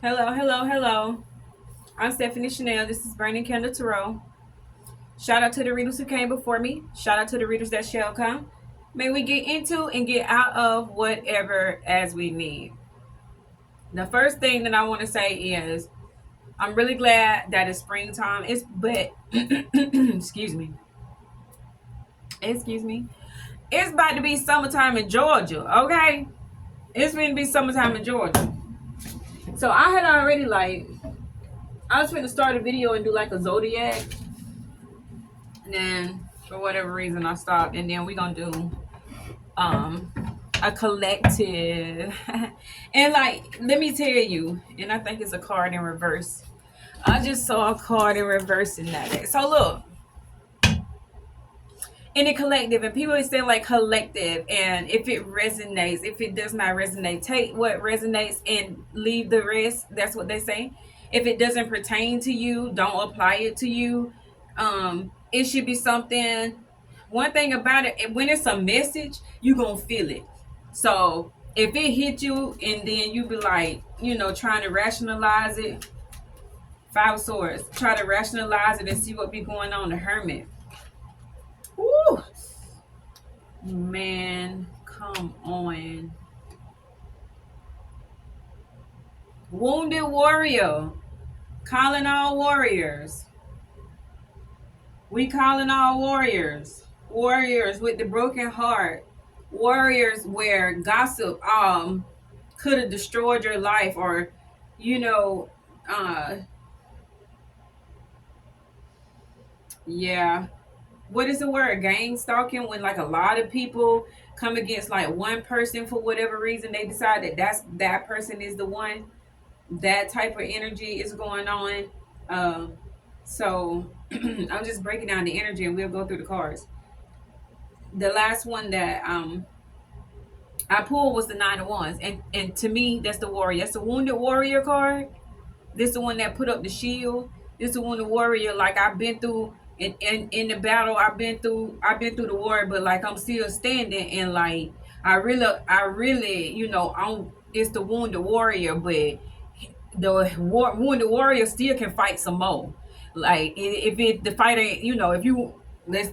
Hello, hello, hello. I'm Stephanie Chanel. This is Burning Candle Tarot. Shout out to the readers who came before me. Shout out to the readers that shall come. May we get into and get out of whatever as we need. The first thing that I want to say is I'm really glad that it's springtime. But excuse me. Excuse me. It's about to be summertime in Georgia, okay? It's going to be summertime in Georgia. So I had already I was going to start a video and do like a zodiac. And then for whatever reason I stopped, and then we're gonna do um a collective. And like, let me tell you, and I think it's a card in reverse. I just saw a card in reverse in that. So look, in the collective, and people are saying like collective, and if it resonates, if it does not resonate, take what resonates and leave the rest. That's what they say. If it doesn't pertain to you, don't apply it to you. It should be something. One thing about it, when it's a message, you gonna feel it. So if it hit you and then you be like, trying to rationalize it, Five of Swords, try to rationalize it and see what be going on. The Hermit. Woo! Man, come on. Wounded warrior. Calling all warriors. We calling all warriors. Warriors with the broken heart. Warriors where gossip could have destroyed your life, or you know uh yeah, what is the word, gang stalking, when like a lot of people come against like one person for whatever reason, they decide that person is the one. That type of energy is going on. So I'm just breaking down the energy and we'll go through the cards. The last one that I pulled was the Nine of Wands, and to me that's the warrior. That's the wounded warrior card. This is the one that put up the shield. This is the one, the warrior. Like, I've been through in the battle. I've been through the war, but like I'm still standing. And like I really, I'm. It's the wounded warrior, but wounded warrior still can fight some more. Like, if it the fight ain't, if you let's,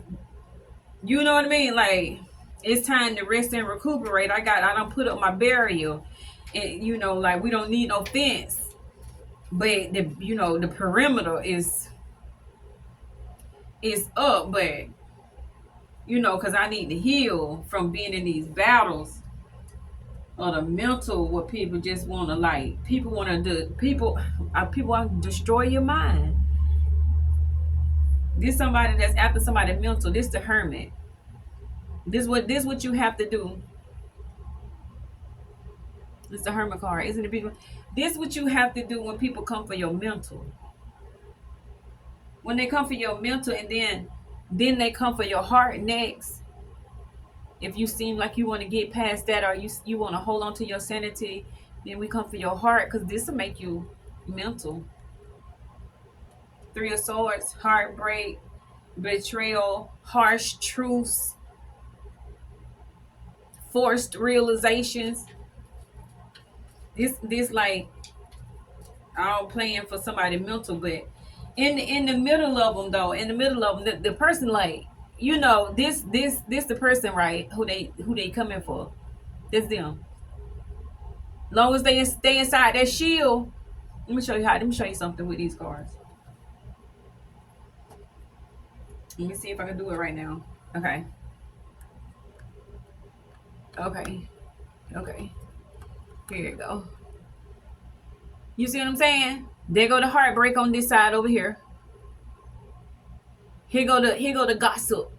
you know what I mean. Like, it's time to rest and recuperate. I don't put up my barrier, and like, we don't need no fence, but the perimeter is up. But because I need to heal from being in these battles, or the mental, where people just want to, like, people want to do, people want to destroy your mind. This somebody that's after somebody mental. This the Hermit. This what you have to do. It's the Hermit card, isn't it, people? This what you have to do when people come for your mental. When they come for your mental, and then they come for your heart next. If you seem like you want to get past that, or you want to hold on to your sanity, then we come for your heart, because this will make you mental. Three of Swords, heartbreak, betrayal, harsh truths, forced realizations. This like all playing for somebody mental. But in the middle of them, though, in the middle of them, the person, like, this the person, right, who they coming for. This them. Long as they stay inside that shield. Let me show you something with these cards. Let me see if I can do it right now. Okay. Okay. Okay. Here you go. You see what I'm saying? There go the heartbreak on this side over here. Here go the gossip.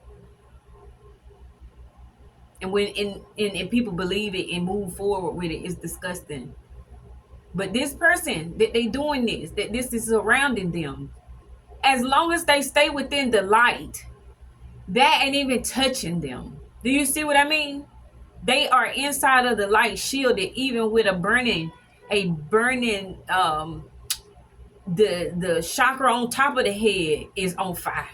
And when and people believe it and move forward with it, it's disgusting. But this person that they doing this, that this is surrounding them, as long as they stay within the light, that ain't even touching them. Do you see what I mean? They are inside of the light, shielded, even with a burning the chakra on top of the head is on fire.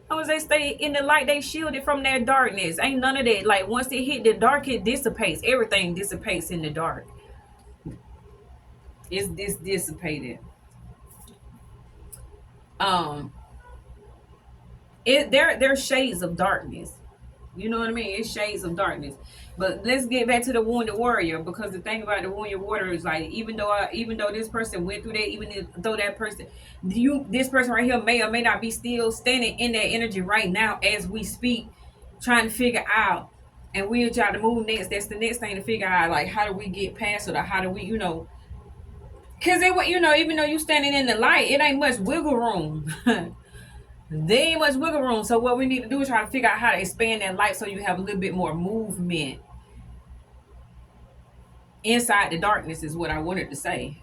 As long as they stay in the light, they shielded from their darkness. Ain't none of that. Like, once it hit the dark, it dissipates. Everything dissipates in the dark. It's dissipated. Um, there's shades of darkness. You know what I mean? It's shades of darkness. But let's get back to the wounded warrior, because the thing about the wounded warrior is like, even though this person went through that, though that person, this person right here may or may not be still standing in that energy right now as we speak, trying to figure out, and we'll try to move next. That's the next thing to figure out, like how do we get past it, or how do we, because even though you standing in the light, it ain't much wiggle room. There ain't much wiggle room. So what we need to do is try to figure out how to expand that light so you have a little bit more movement inside the darkness, is what I wanted to say.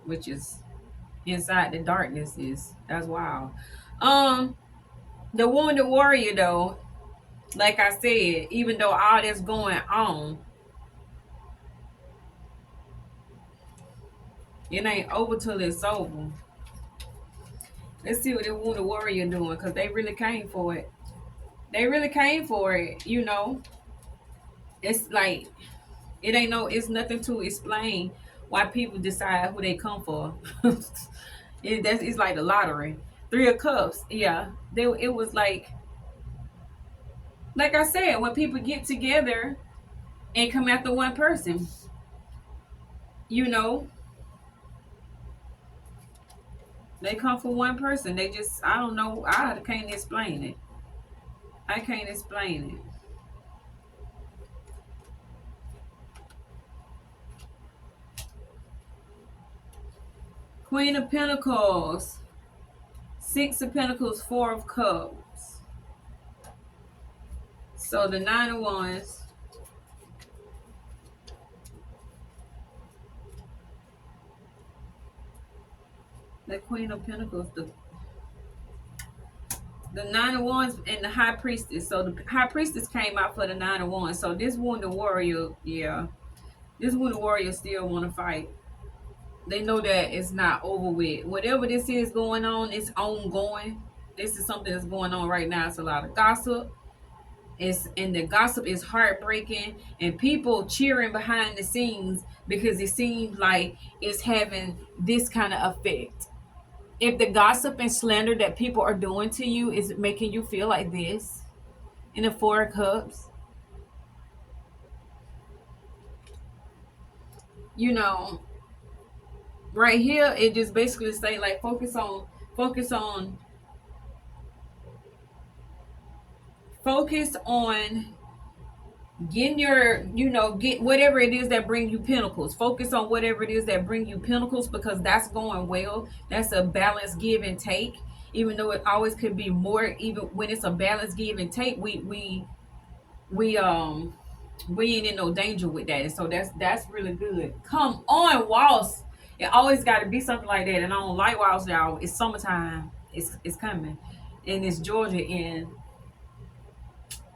Which is, inside the darkness is, that's wild. Um, the wounded warrior though, like I said, even though all that's going on, it ain't over till it's over. Let's see what the wounded warrior doing, because they really came for it. They really came for it. It's like, it's nothing to explain why people decide who they come for. It's like the lottery. Three of Cups, yeah. It was like I said, when people get together and come after one person, you know, they come for one person. They just, I don't know, I can't explain it. I can't explain it. Queen of Pentacles, Six of Pentacles, Four of Cups. So the Nine of Wands, the Queen of Pentacles, the Nine of Wands, and the High Priestess. So the High Priestess came out for the Nine of Wands. So this wounded warrior, yeah, this wounded warrior still want to fight. They know that it's not over with. Whatever this is going on, it's ongoing. This is something that's going on right now. It's a lot of gossip. And the gossip is heartbreaking, and people cheering behind the scenes because it seems like it's having this kind of effect. If the gossip and slander that people are doing to you is making you feel like this, in the Four of Cups, you know, right here it just basically say like, focus on focus on getting get whatever it is that bring you pentacles. Focus on whatever it is that bring you pentacles, because that's going well. That's a balanced give and take. Even though it always could be more, even when it's a balanced give and take, we we ain't in no danger with that. And so that's really good. Come on, Walls. It always got to be something like that. And I don't like Walls, y'all. It's summertime. It's coming, and it's Georgia, and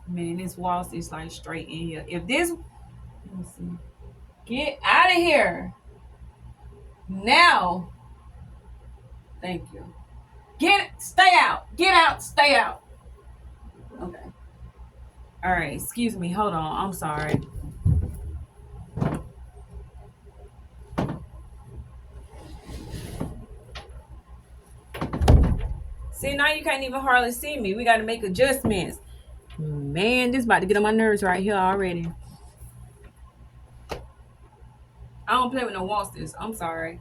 man, this Walls is like straight in here. If this, let me see. Get out of here now. Thank you. Stay out. Get out. Stay out. Okay. All right. Excuse me. Hold on. I'm sorry. See, now you can't even hardly see me. We got to make adjustments. Man, this is about to get on my nerves right here already. I don't play with no monsters. I'm sorry.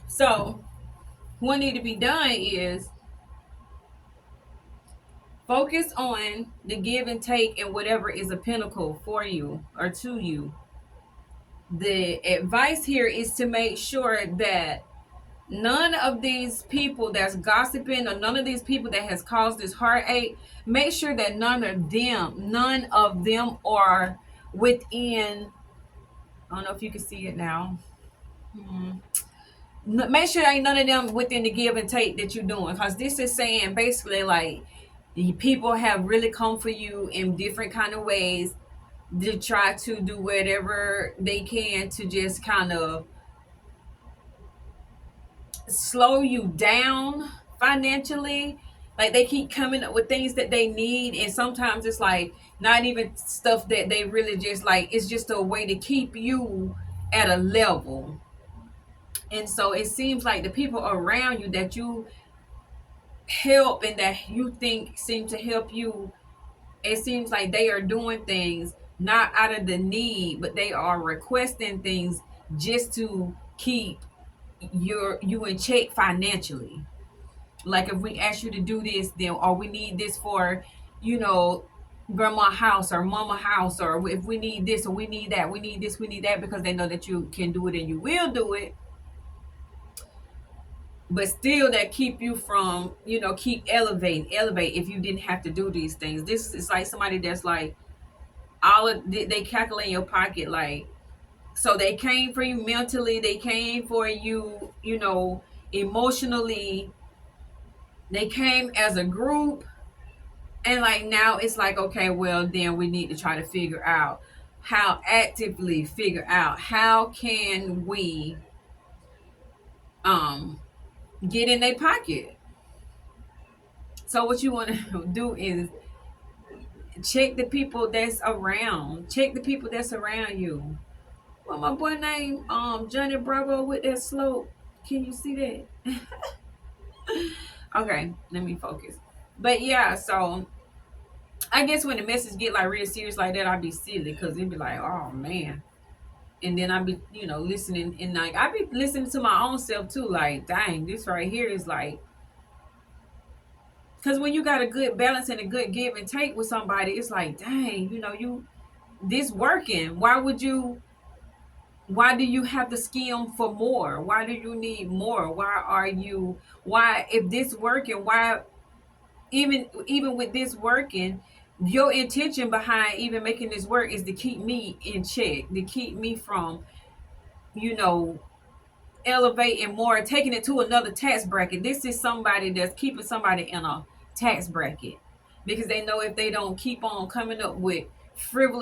So, what need to be done is focus on the give and take and whatever is a pinnacle for you or to you. The advice here is to make sure that none of these people that's gossiping, or none of these people that has caused this heartache, make sure that none of them are within, I don't know if you can see it now. Make sure ain't none of them within the give and take that you're doing, because this is saying basically like, the people have really come for you in different kind of ways to try to do whatever they can to just kind of slow you down financially, Like they keep coming up with things that they need, and sometimes it's like not even stuff that they really just like. It's just a way to keep you at a level. And so it seems like the people around you that you help and that you think seem to help you, it seems like they are doing things not out of the need, but they are requesting things just to keep you in check financially. Like if we ask you to do this, then or we need this for, you know, grandma house or mama house, or if we need this or we need that, we need this, we need that, because they know that you can do it and you will do it. But still that keep you from, keep elevate if you didn't have to do these things. This is like somebody that's like all of they calculate in your pocket, like, so they came for you mentally, they came for you, emotionally, they came as a group. And like now it's like, okay, well then we need to try to figure out how actively figure out how can we um get in their pocket. So what you want to do is check the people that's around. Check the people that's around you. Well, my boy named Johnny Bravo with that slope. Can you see that? Okay, let me focus. But yeah, so I guess when the message get like real serious like that, I'd be silly because it'd be like, oh man. And then I'd be, listening, and like I'd be listening to my own self too, like, dang, this right here is like, because when you got a good balance and a good give and take with somebody, it's like, dang, you this working. Why do you have to skim for more? Why do you need more? Why if this working, why even with this working, your intention behind even making this work is to keep me in check, to keep me from, you know, elevating more, taking it to another tax bracket. This is somebody that's keeping somebody in a tax bracket because they know if they don't keep on coming up with frivolous